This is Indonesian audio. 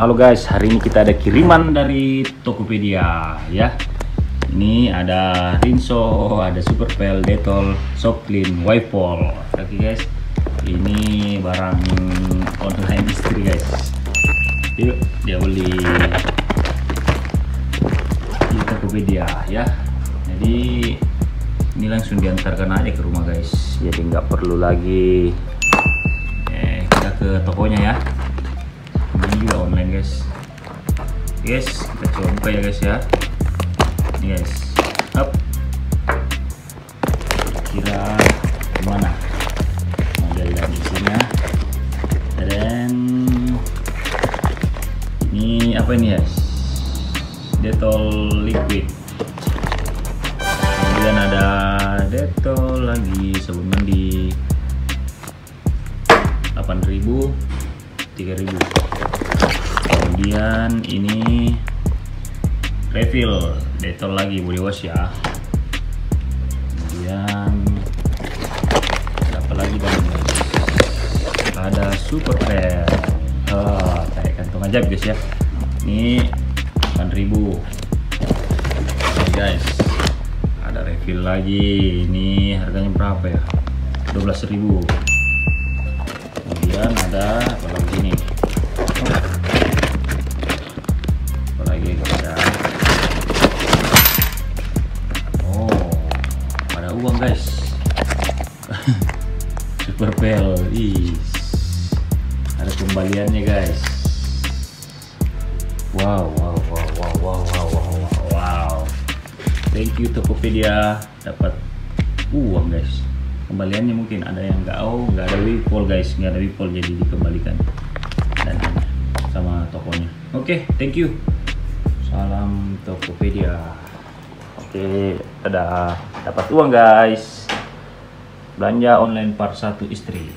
Halo guys, hari ini kita ada kiriman dari Tokopedia ya. Ini ada Rinso, ada Superpel, Dettol, Softclean, Wipol. Oke guys, ini barang online istri guys. Yuk dia beli di Tokopedia ya. Jadi ini langsung diantarkan aja ke rumah guys. Jadi nggak perlu lagi kita ke tokonya ya. Ini juga online guys. Guys, kita coba ya guys ya. Ini guys, up. Kira gimana model dan isinya. Dan ini apa ini guys? Dettol liquid. Kemudian ada Dettol lagi, sabun mandi 8.000, 3.000. Kemudian ini refill Dettol lagi body wash ya. Kemudian apa lagi bang? Ada Superpel. Kayak kantong ajaib guys ya. Ini 8.000. Oke guys, ada refill lagi. Ini harganya berapa ya? 12.000. Kemudian ada apa lagi nih? Apalagi kita ada uang guys. Superpel, ada kembaliannya guys. Wow. Thank you Tokopedia, dapat uang guys. Kembaliannya mungkin ada yang nggak ada Wipol guys, nggak ada Wipol jadi dikembalikan dan sama tokonya. Oke, thank you. Salam Tokopedia. Oke, dapat uang guys. Belanja online part 1 istri.